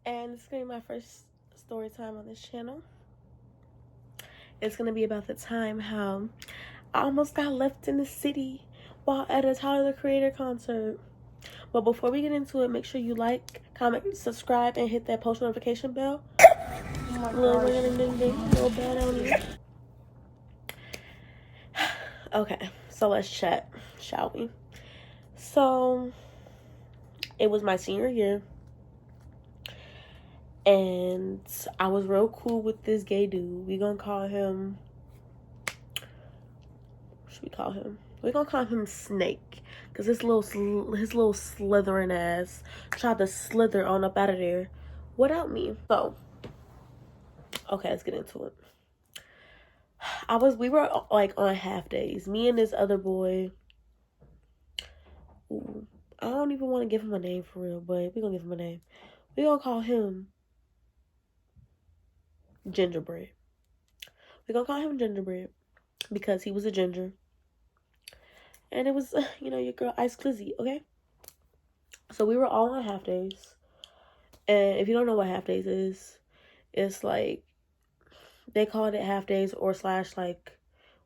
and it's going to be my first story time on this channel. It's going to be about the time how I almost got left in the city while at a Tyler the Creator concert. But before we get into it, make sure you like, comment, subscribe, and hit that post notification bell. Little ring ding ding, little bell down here. Okay, so let's chat, shall we? So it was my senior year, and I was real cool with this gay dude. We gonna call him, what should we call him? We're gonna call him Snake, because his little slithering ass tried to slither on up out of there without me. So okay, let's get into it. We were like on half days, me and this other boy. Ooh, I don't even want to give him a name for real, but we're gonna give him a name. We're gonna call him Gingerbread. We're gonna call him Gingerbread because he was a ginger. And it was, your girl Ice Clizzy, okay? So we were all on half days. And if you don't know what half days is, it's like, they called it half days or / like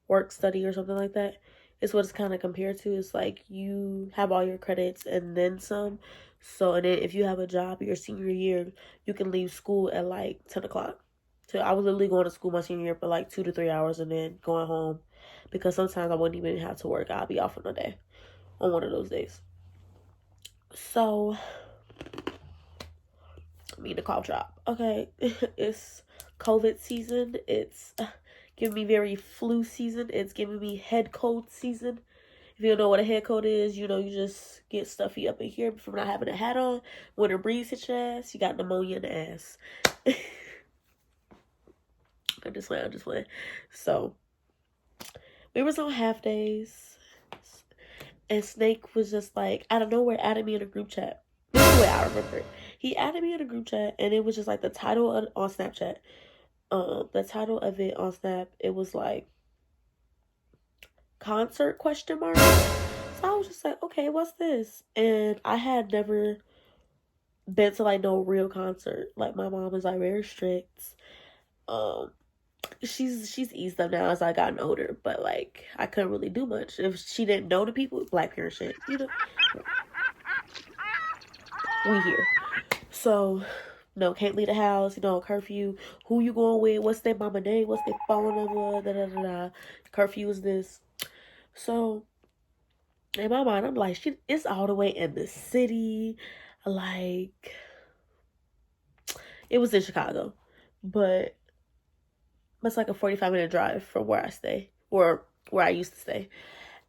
work study or something like that. It's what it's kind of compared to. It's like you have all your credits and then some. So, and then if you have a job your senior year, you can leave school at like 10 o'clock. So I was literally going to school my senior year for like 2 to 3 hours and then going home. Because sometimes I wouldn't even have to work. I'll be off on a day. On one of those days. So, the cough drop. Okay, it's COVID season. It's giving me very flu season. It's giving me head cold season. If you don't know what a head cold is, you just get stuffy up in here from not having a hat on. Winter breeze hits your ass, you got pneumonia in the ass. I'm just playing. So, we was on half days. And Snake was just like, out of nowhere, added me in a group chat. This is the way I remember it. He added me in a group chat, and it was just like the title on Snapchat. The title of it on Snap, it was like concert ? So I was just like, okay, what's this? And I had never been to like no real concert. Like my mom was like very strict. She's eased up now as I gotten older, but like I couldn't really do much if she didn't know the people. Black parent shit, We here. So, no, can't leave the house, curfew. Who you going with? What's their mama name? What's their phone number? Da. Curfew is this. So, in my mind, I'm like, it's all the way in the city. Like, it was in Chicago. But it's like a 45-minute drive from where I stay. Or where I used to stay.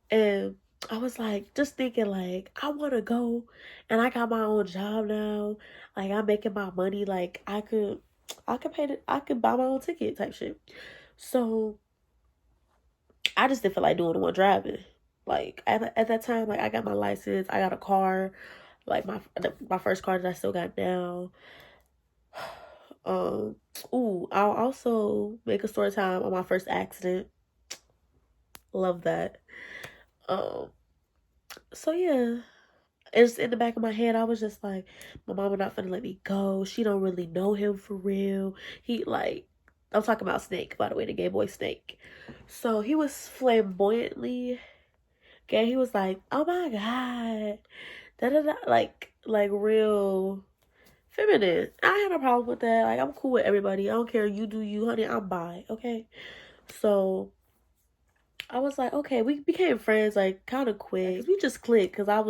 And I was like, just thinking like, I want to go and I got my own job now. Like I'm making my money. Like I could buy my own ticket type shit. So I just didn't feel like doing the one driving. Like at that time, like I got my license, I got a car, like my first car that I still got now. I'll also make a story time on my first accident. Love that. So yeah. It's in the back of my head. I was just like, my mama not finna let me go. She don't really know him for real. I'm talking about Snake, by the way, the gay boy Snake. So he was flamboyantly gay. He was like, oh my God. Like real feminine. I had no problem with that. Like, I'm cool with everybody. I don't care. You do you, honey. I'm bi, okay? So I was like, okay, we became friends like kind of quick. We just clicked because I'm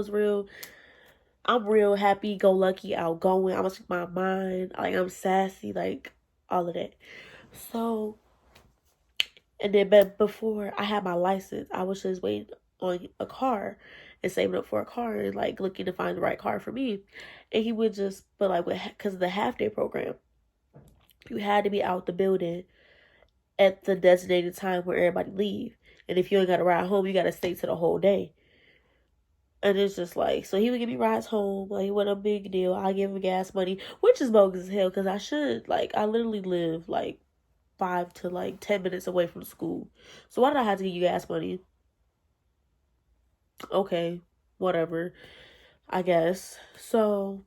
real happy, go lucky, outgoing. I'm speak my mind. Like I'm sassy, like all of that. So, and then but before I had my license, I was just waiting on a car and saving up for a car and like looking to find the right car for me. And he would just, but like because of the half day program, you had to be out the building at the designated time where everybody leave. And if you ain't got to ride home, you got to stay to the whole day. And it's just like, so he would give me rides home. Like, it wasn't a big deal. I give him gas money, which is bogus as hell because I literally live like 5 to like 10 minutes away from school. So why did I have to give you gas money? Okay, whatever, I guess. So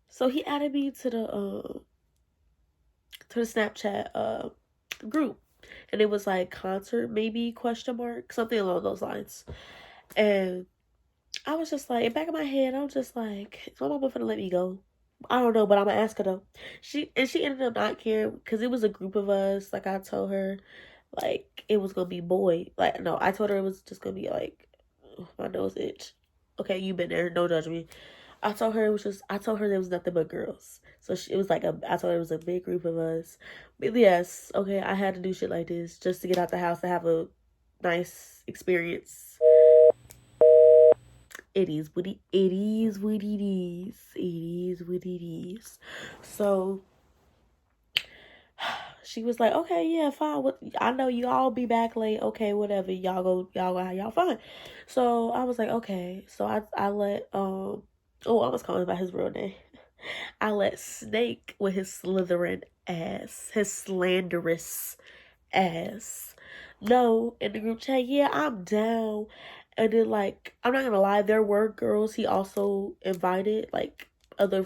So he added me to the Snapchat group, and it was like concert maybe question mark, something along those lines. And I was just like, in the back of my head, I was just like, is my mama finna let me go? I don't know, but I'm gonna ask her though. She ended up not caring because it was a group of us. Like I told her, like it was gonna be boy. Like no, I told her it was just gonna be like, my nose itch. Okay, you been there. Don't judge me. I told her there was nothing but girls. So it was like I told her it was a big group of us. But yes, okay, I had to do shit like this just to get out the house to have a nice experience. It is what it is. It is what it is. So she was like, okay, yeah, fine. I know you all be back late. Okay, whatever. Y'all go have y'all fun. So I was like, okay. So I let I was calling by his real name. I let Snake with his slithering ass, his slanderous ass, know in the group chat, yeah, I'm down. And then, like, I'm not gonna lie, there were girls he also invited, like, other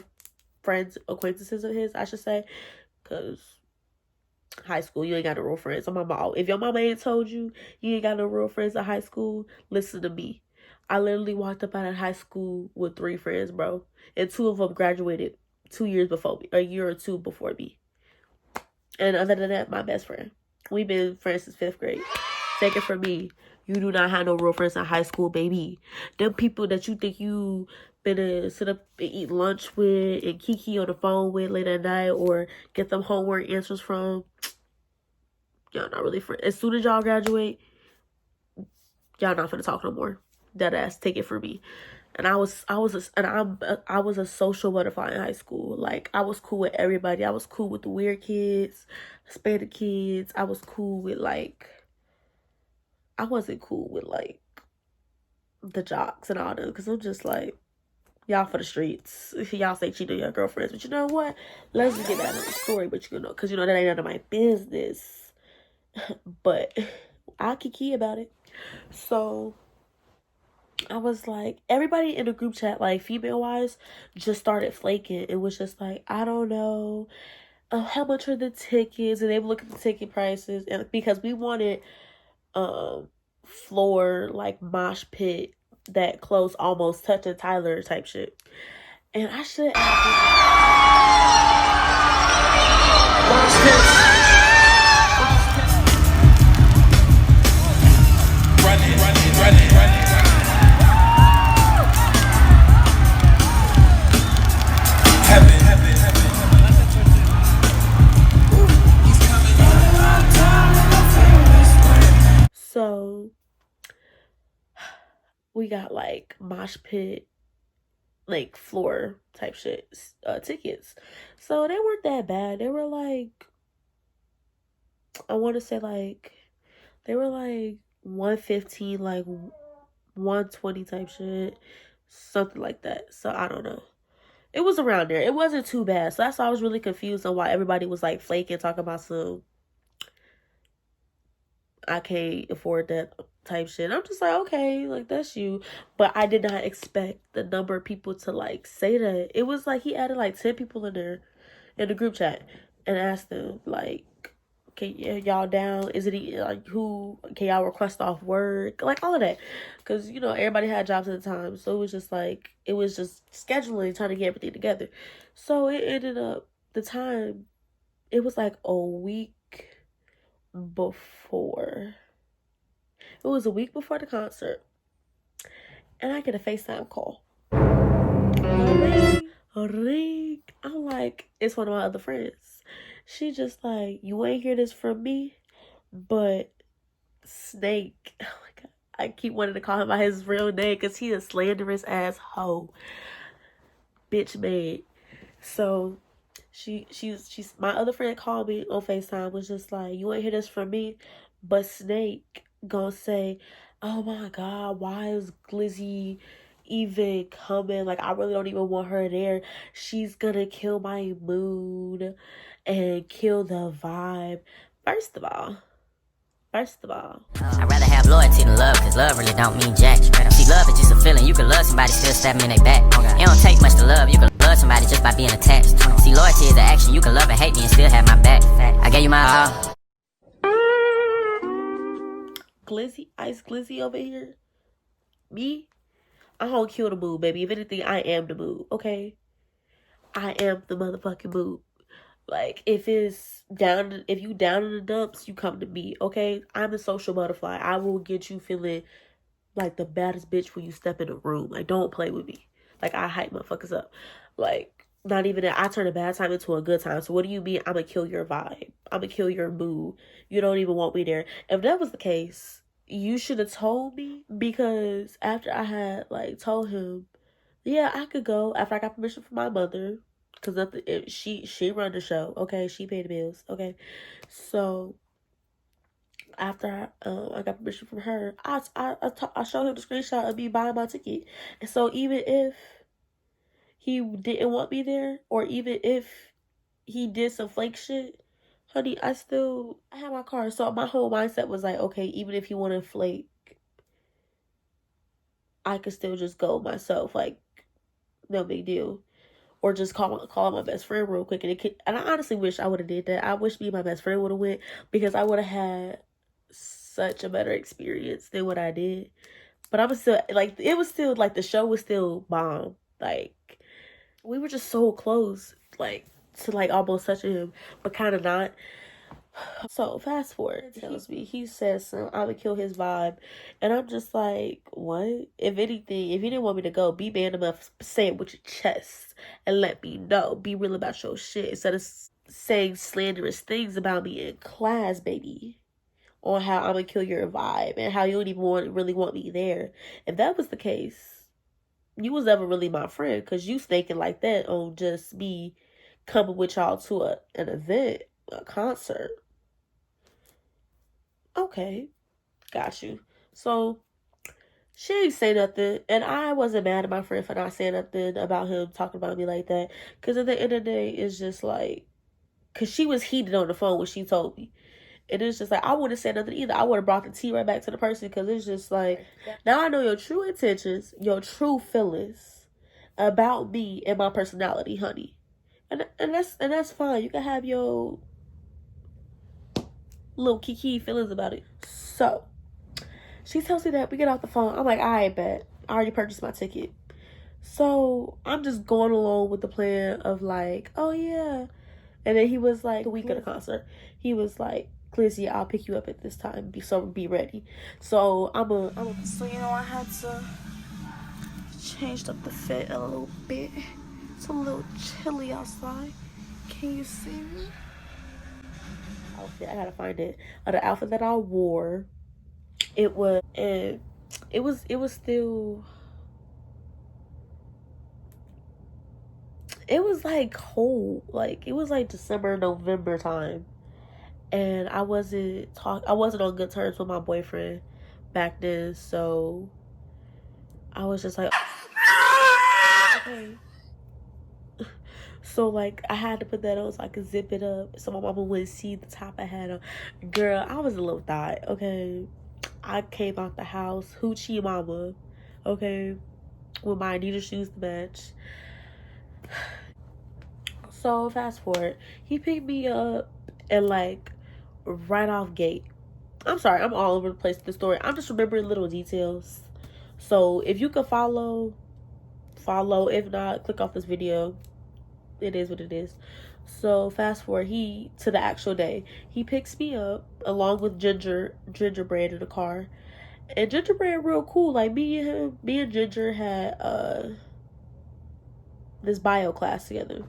friends, acquaintances of his, I should say, because high school, you ain't got no real friends. If your mama ain't told you you ain't got no real friends in high school, listen to me. I literally walked up out of high school with 3 friends, bro. And 2 of them graduated 2 years before me, a year or 2 before me. And other than that, my best friend. We've been friends since 5th grade. Take it from me. You do not have no real friends in high school, baby. Them people that you think you better sit up and eat lunch with and kiki on the phone with late at night or get them homework answers from, y'all not really friends. As soon as y'all graduate, y'all not finna talk no more. That ass, take it from me. And I was a social butterfly in high school. Like, I was cool with everybody. I was cool with the weird kids, Hispanic kids. I was cool with, like, I wasn't cool with, like, the jocks and all them. Because I'm just like, y'all for the streets. Y'all say cheating on your girlfriends. But you know what? Let's just get that on the story. But you know, because you know, that ain't none of my business. But I'll kiki about it. So I was like, everybody in the group chat, like female-wise, just started flaking. It was just like, I don't know, how much are the tickets? And they would look at the ticket prices, and because we wanted floor, like, mosh pit that close almost touching Tyler type shit. And I should So we got like mosh pit, like floor type shit tickets. So they weren't that bad. They were like, I want to say like, they were like 115, like 120 type shit, something like that. So I don't know. It was around there. It wasn't too bad. So that's why I was really confused on why everybody was like flaking, talking about some I can't afford that type shit. I'm just like, okay, like that's you. But I did not expect the number of people to like say that. It was like he added like 10 people in there in the group chat and asked them like, can y'all down? Is it like who can y'all request off work? Like all of that. Cause you know, everybody had jobs at the time. So it was just scheduling, trying to get everything together. So it ended up it was like a week before. It was a week before the concert. And I get a FaceTime call. Ring. I'm like, it's one of my other friends. She just like, you ain't hear this from me, but Snake. Oh my God. I keep wanting to call him by his real name because he a slanderous ass hoe. Bitch made. So she's my other friend called me on FaceTime, was just like, you ain't hear this from me, but Snake gonna say, oh my God, why is Glizzy even coming? Like, I really don't even want her there. She's gonna kill my mood and kill the vibe. First of all, I'd rather have loyalty than love, cause love really don't mean jack. See, love is just a feeling. You can love somebody, still stab them in their back. It don't take much to love, you can love love somebody just by being attached. See, loyalty is the action. You can love and hate me and still have my back. I gave you my all. Glizzy, Ice Glizzy over here. Me, I don't kill the mood, baby. If anything, I am the mood, okay? I am the motherfucking mood. Like, if it's down, if you down in the dumps, you come to me, okay? I'm a social butterfly. I will get you feeling like the baddest bitch when you step in a room. Like, don't play with me. Like, I hype motherfuckers up. Like, not even that. I turn a bad time into a good time. So what do you mean I'm gonna kill your vibe? I'm gonna kill your mood. You don't even want me there. If that was the case, you should have told me, because after I had like told him, yeah, I could go after I got permission from my mother, because nothing. She run the show. Okay, she paid the bills. Okay, so after I got permission from her, I showed him the screenshot of me buying my ticket. And so even if he didn't want me there, or even if he did some flake shit, honey, I had my car. So my whole mindset was like, okay, even if he wanted flake, I could still just go myself. Like, no big deal. Or just call my best friend real quick. And I honestly wish I would have did that. I wish me and my best friend would have went, because I would have had such a better experience than what I did. But I was still like, it was still like, the show was still bomb. Like, we were just so close, like, to like almost touching him, but kind of not. So fast forward, tells me, he says I would kill his vibe, and I'm just like, what? If anything, if you didn't want me to go, be man enough, say it with your chest and let me know. Be real about your shit instead of saying slanderous things about me in class, baby. On how I'm gonna kill your vibe and how you don't even really want me there. If that was the case, you was never really my friend, because you thinking like that on just me coming with y'all to an event, a concert. Okay, got you. So she ain't say nothing, and I wasn't mad at my friend for not saying nothing about him talking about me like that. Because at the end of the day, it's just like, because she was heated on the phone when she told me. And it's just like, I wouldn't say nothing either. I would have brought the tea right back to the person, because it's just like, now I know your true intentions, your true feelings about me and my personality, honey. And that's fine. You can have your little kiki feelings about it. So she tells me that, we get off the phone. I'm like, I bet. I already purchased my ticket. So I'm just going along with the plan of like, oh yeah. And then he was like, a week of the concert, he was like, Glizzy, I'll pick you up at this time. Be ready. So so I had to change up the fit a little bit. It's a little chilly outside. Can you see me? Outfit, I gotta find it. The outfit that I wore, and it was still, it was like cold. Like, it was like December, November time. And I wasn't on good terms with my boyfriend back then, so I was just like, okay. So like, I had to put that on so I could zip it up so my mama wouldn't see the top I had on. Girl, I was a little thot, okay? I came out the house hoochie mama, okay, with my Adidas shoes to match. So fast forward, he picked me up, and like, right off gate, I'm sorry, I'm all over the place with the story. I'm just remembering little details. So if you could follow. If not, click off this video. It is what it is. So fast forward, to the actual day. He picks me up along with Gingerbread in the car. And Gingerbread real cool. Like, me and Ginger had this bio class together.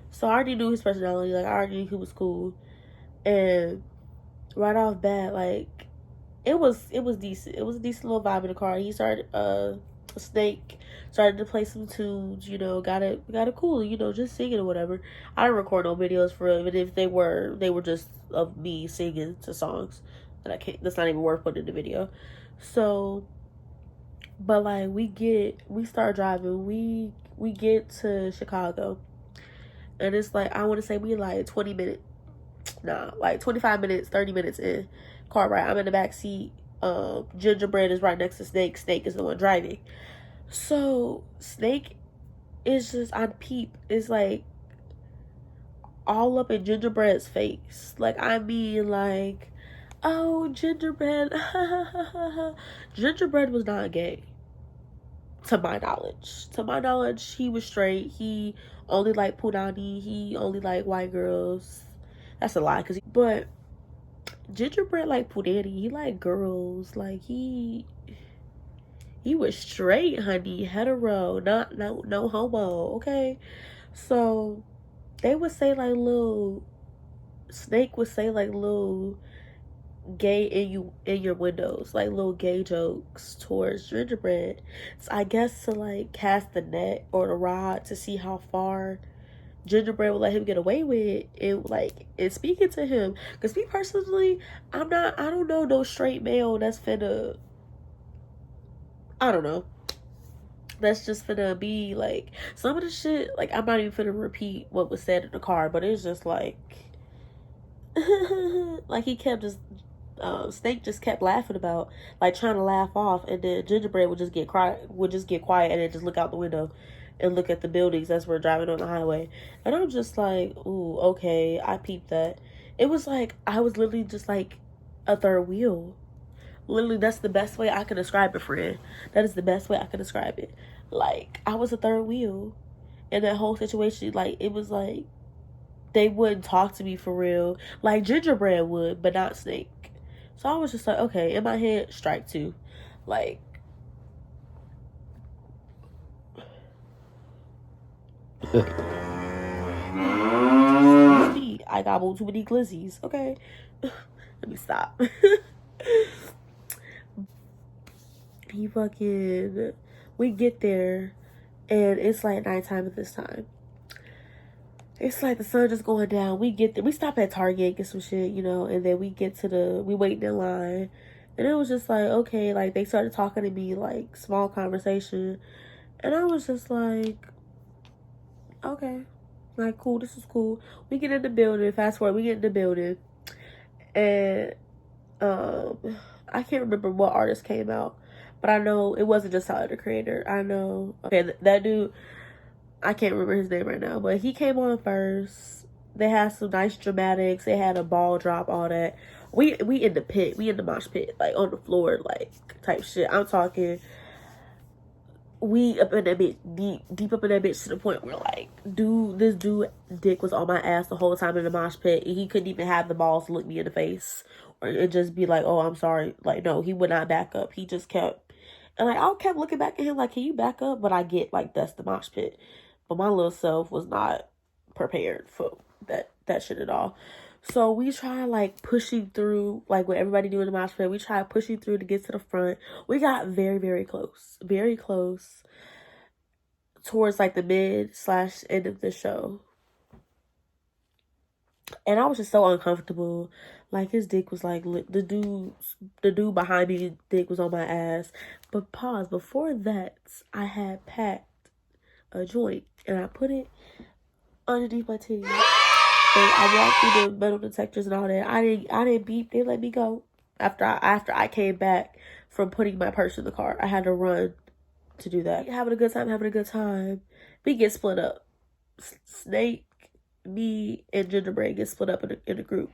So I already knew his personality. Like, I already knew he was cool. And right off bat, like, it was decent. It was a decent little vibe in the car. He started Snake started to play some tunes, got it cool, just singing or whatever. I didn't record no videos for it, but if they were just of me singing to songs that I can't, that's not even worth putting in the video. So, but like, we start driving, we get to Chicago, and it's like, I want to say we like 20 minutes, like 25 minutes, 30 minutes in car ride. I'm in the back seat. Gingerbread is right next to Snake. Snake is the one driving. So Snake it's just, I peep. It's like all up in Gingerbread's face. Like, I mean, like, oh, Gingerbread. Gingerbread was not gay. To my knowledge. To my knowledge, he was straight. He only liked Punani. He only liked white girls. That's a lie. But Gingerbread liked Punani. He liked girls. Like, he was straight, honey. Hetero. No homo. Okay? So, they would say, like, little... Snake would say, like, little gay in your windows, like little gay jokes towards Gingerbread. So I guess to like cast the net or the rod to see how far Gingerbread would let him get away with it, like, and speaking to him. Because me personally, I don't know no straight male that's finna, I don't know, that's just finna be like, some of the shit, like, I'm not even finna repeat what was said in the car, but it's just like, like, he kept just Snake just kept laughing about, like, trying to laugh off, and then Gingerbread would just get quiet, and then just look out the window and look at the buildings as we're driving on the highway. And I'm just like, ooh, okay, I peeped that. It was like I was literally just like a third wheel. Literally, that's the best way I can describe it, friend. That is the best way I can describe it. Like, I was a third wheel in that whole situation. Like, it was like they wouldn't talk to me for real. Like Gingerbread would, but not Snake. So I was just like, okay, in my head, strike two. Like, me, I gobbled too many glizzies, okay? Let me stop. We get there, and it's like nighttime at this time. It's like the sun just going down. We get there, we stop at Target, get some shit, and then we waiting in line. And it was just like, okay, like, they started talking to me, like, small conversation. And I was just like, okay, like, cool, this is cool. We get in the building, fast forward, we get in the building. And, I can't remember what artist came out. But I know it wasn't just Tyler, the Creator. I know, okay, that dude, I can't remember his name right now, but he came on first. They had some nice dramatics. They had a ball drop, all that. We in the pit. We in the mosh pit, like, on the floor, like, type shit. I'm talking, we up in that bitch, deep up in that bitch, to the point where, like, this dude dick was on my ass the whole time in the mosh pit, and he couldn't even have the balls to look me in the face or just be like, oh, I'm sorry. Like, no, he would not back up. He just kept, and like, I kept looking back at him like, can you back up? But I get, like, that's the mosh pit. But my little self was not prepared for that shit at all. So we try, like, pushing through, like, what everybody doing in the mosh pit. We try pushing through to get to the front. We got very, very close towards, like, the mid/end of the show. And I was just so uncomfortable. Like, his dick was like, the dude behind me, dick was on my ass. But pause, before that, I had packed a joint and I put it underneath my titty. And I walked through the metal detectors and all that. I didn't beep. They let me go. After I came back from putting my purse in the car, I had to run to do that. Having a good time. We get split up. Snake, me, and Gingerbread get split up in a group.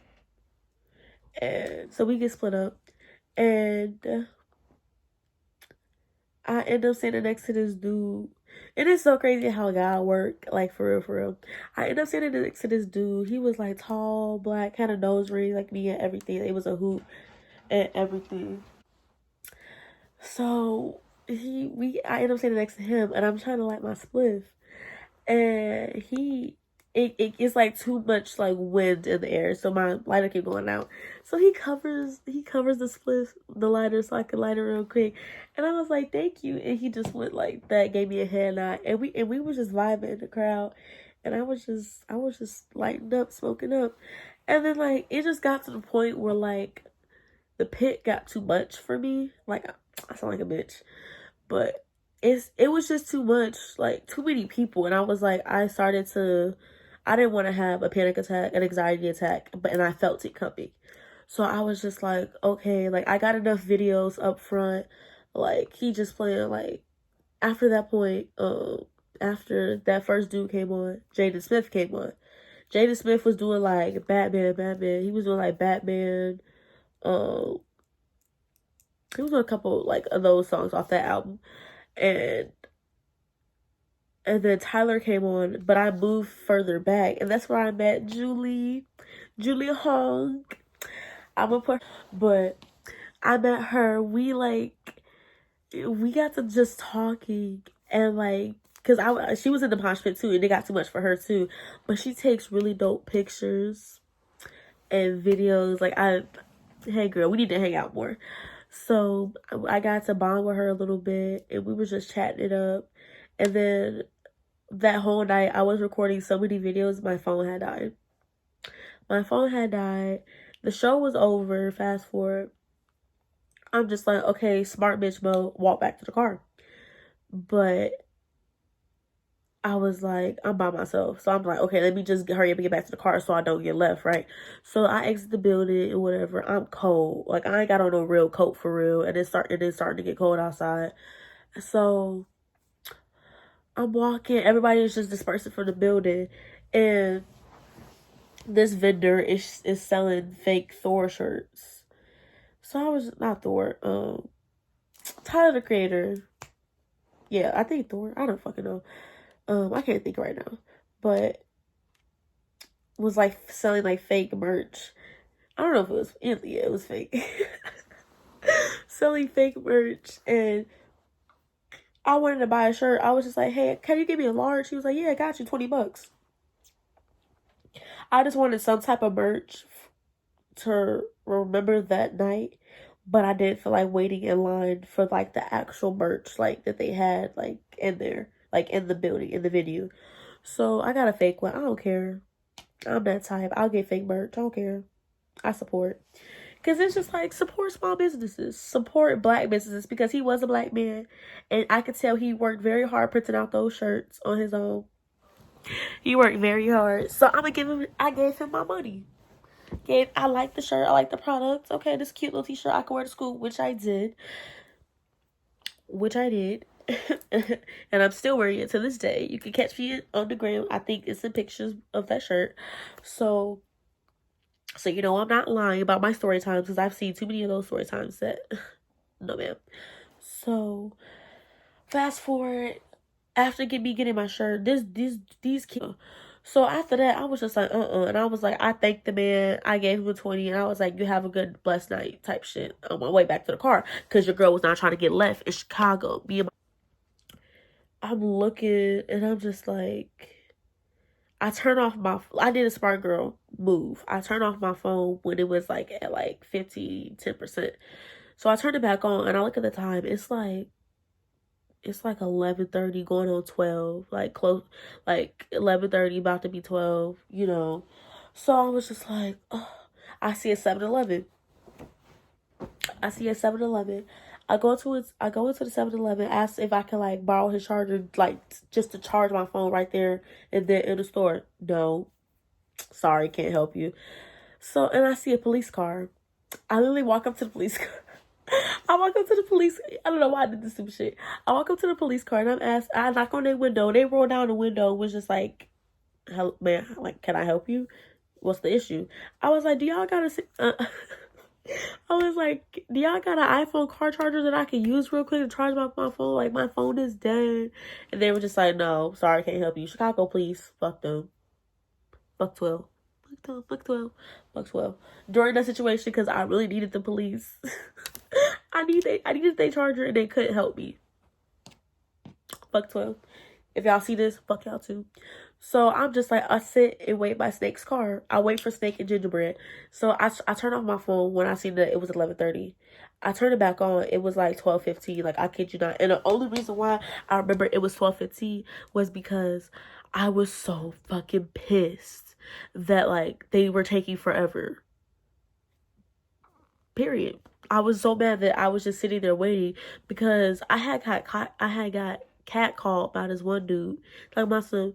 And so we get split up. And I end up sitting next to this dude. And it's so crazy how God work, like, for real. I end up sitting next to this dude. He was, like, tall, black, had a nose ring like me and everything. It was a hoop and everything. So I end up sitting next to him, and I'm trying to light my spliff. And it's like too much, like, wind in the air, so my lighter keep going out. So he covers the lighter, so I can light it real quick. And I was like, thank you. And he just went like that, gave me a head nod, and we were just vibing in the crowd. And I was just lighting up, smoking up. And then, like, it just got to the point where, like, the pit got too much for me. Like, I sound like a bitch, but it was just too much, like, too many people. And I was like, I didn't want to have a panic attack, an anxiety attack, and I felt it coming. So I was just like, okay, like, I got enough videos up front. Like, he just playing, like, after that point, after that first dude came on, Jaden Smith came on. Jaden Smith was doing like Batman. He was doing like Batman. Um, he was doing a couple like of those songs off that album, and then Tyler came on, but I moved further back, and that's where I met Julia Hong. I'm gonna put, but I met her. We got to just talking and like, cause she was in the mosh pit too, and it got too much for her too. But she takes really dope pictures and videos. Hey girl, we need to hang out more. So I got to bond with her a little bit, and we were just chatting it up. And then that whole night, I was recording so many videos. My phone had died. The show was over. Fast forward. I'm just like, okay, smart bitch mode. Walk back to the car. But I was like, I'm by myself. So I'm like, okay, let me just hurry up and get back to the car so I don't get left, right? So I exit the building and whatever. I'm cold. Like, I ain't got on no real coat for real. And it's starting to get cold outside. So I'm walking. Everybody is just dispersing from the building. And this vendor is selling fake Thor shirts. So I was, not Thor, Tyler the Creator. Yeah, I think Thor. I don't fucking know. I can't think right now. But was like selling like fake merch. I don't know if it was, yeah, it was fake. Selling fake merch, and I wanted to buy a shirt. I was just like, hey, can you give me a large? She was like, yeah, I got you, $20. I just wanted some type of merch to remember that night, but I didn't feel like waiting in line for like the actual merch like that they had like in there, like in the building, in the venue. So I got a fake one. I don't care. I'm that type. I'll get fake merch. I don't care. I support. Because it's just like, support small businesses. Support black businesses, because he was a black man. And I could tell he worked very hard printing out those shirts on his own. He worked very hard. So I gave him my money. I like the shirt. I like the product. Okay, this cute little t-shirt I can wear to school, which I did. And I'm still wearing it to this day. You can catch me on the gram. I think it's in pictures of that shirt. So you know I'm not lying about my story times, because I've seen too many of those story times that no ma'am. So fast forward, after getting my shirt, these kids. So after that, I was just like, and I was like, I thanked the man. I gave him a 20, and I was like, you have a good blessed night type shit on my way back to the car, because your girl was not trying to get left in Chicago. I'm looking, and I'm just like, I did a smart girl move. I turned off my phone when it was like at like 10%. So I turned it back on, and I look at the time. It's like 11:30 going on 12, like close, like 11:30 about to be 12, you know. So I was just like, oh. I see a 7-Eleven. I go into the 7-Eleven, ask if I can like borrow his charger, like just to charge my phone right there and then in the store. No, sorry, can't help you. So, and I see a police car. I literally walk up to the police car. I walk up to the police. I don't know why I did this stupid shit. I walk up to the police car, and I knock on their window. They roll down the window, was just like, help, man, like, can I help you? What's the issue? I was like, do y'all got I was like, do y'all got an iPhone car charger that I can use real quick to charge my phone? Like, my phone is dead. And they were just like, no, sorry, can't help you. Chicago police, fuck them. Fuck 12. Fuck 12. Fuck 12. During that situation, because I really needed the police. I needed their charger, and they couldn't help me. Fuck 12. If y'all see this, fuck y'all too. So I'm just like, I sit and wait by Snake's car. I wait for Snake and Gingerbread. So I turn off my phone when I seen that it was 11:30. I turned it back on. It was like 12:15. Like, I kid you not. And the only reason why I remember it was 12:15 was because I was so fucking pissed that like they were taking forever. Period. I was so mad that I was just sitting there waiting, because I had got catcalled by this one dude talking about some,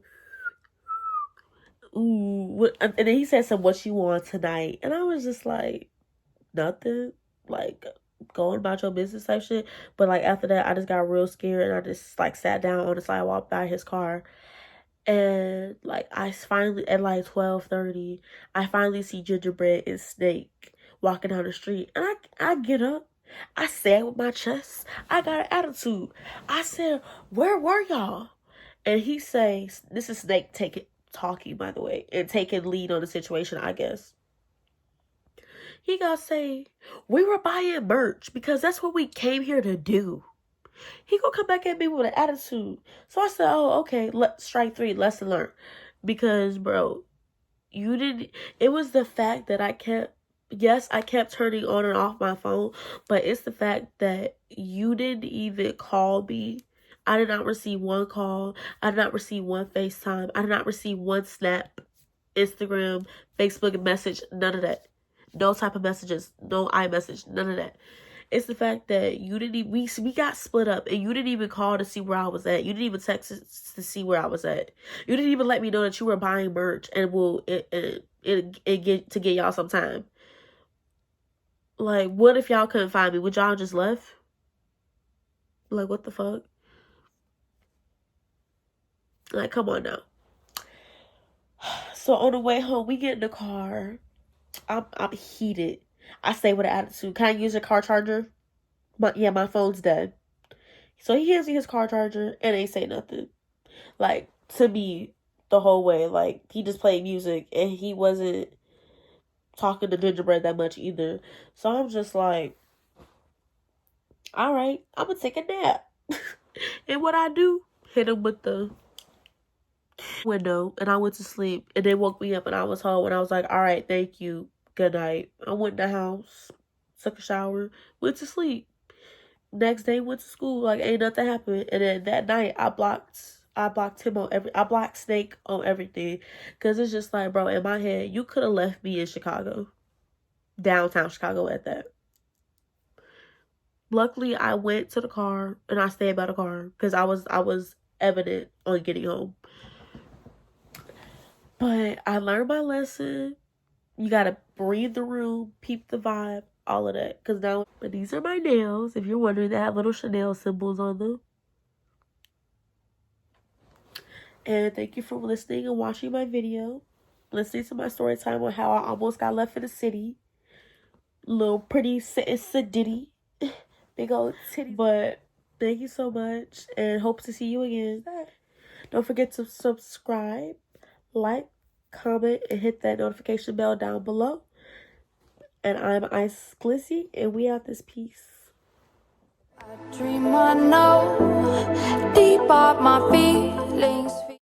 ooh, what, and then he said some, what you want tonight, and I was just like, nothing, like, going about your business type shit. But like after that, I just got real scared and I just like sat down on the sidewalk by his car. And like I finally at like 12:30, I finally see Gingerbread and Snake walking down the street, and I get up. I said with my chest, I got an attitude. I said, "Where were y'all?" And he says, "This is Snake taking talking, by the way, and taking lead on the situation, I guess." He gotta say, "We were buying merch because that's what we came here to do." He gonna come back at me with an attitude. So I said, "Oh, okay. Strike three. Lesson learned." Because, bro, you didn't. It was the fact that I kept. Yes, I kept turning on and off my phone, but it's the fact that you didn't even call me. I did not receive one call. I did not receive one FaceTime. I did not receive one Snap, Instagram, Facebook message. None of that. No type of messages. No iMessage. None of that. It's the fact that you didn't even, we got split up and you didn't even call to see where I was at. You didn't even text to see where I was at. You didn't even let me know that you were buying merch and get y'all some time. Like, what if y'all couldn't find me? Would y'all just left? Like, what the fuck? Like, come on now. So on the way home, we get in the car. I'm heated. I say with an attitude, "Can I use your car charger?" But yeah, my phone's dead. So he hands me his car charger and ain't say nothing. Like, to me, the whole way. Like, he just played music and he wasn't talking to Gingerbread that much either. So I'm just like, all right, I'm gonna take a nap. And what I do, hit him with the window, and I went to sleep. And they woke me up and I was home and I was like, all right, thank you, good night. I went in the house, took a shower, went to sleep. Next day went to school like ain't nothing happened. And then that night I blocked him on I blocked Snake on everything. Cause it's just like, bro, in my head, you could have left me in Chicago. Downtown Chicago at that. Luckily I went to the car and I stayed by the car because I was evident on getting home. But I learned my lesson. You gotta breathe the room, peep the vibe, all of that. Cause now, but these are my nails. If you're wondering, they have little Chanel symbols on them. And thank you for listening and watching my video. Listening to my story time on how I almost got left in the city. Little pretty sedity. Big old titty. But thank you so much and hope to see you again. Don't forget to subscribe, like, comment, and hit that notification bell down below. And I'm Ice Glizzy, and we out this piece. I dream I know deep up my feelings.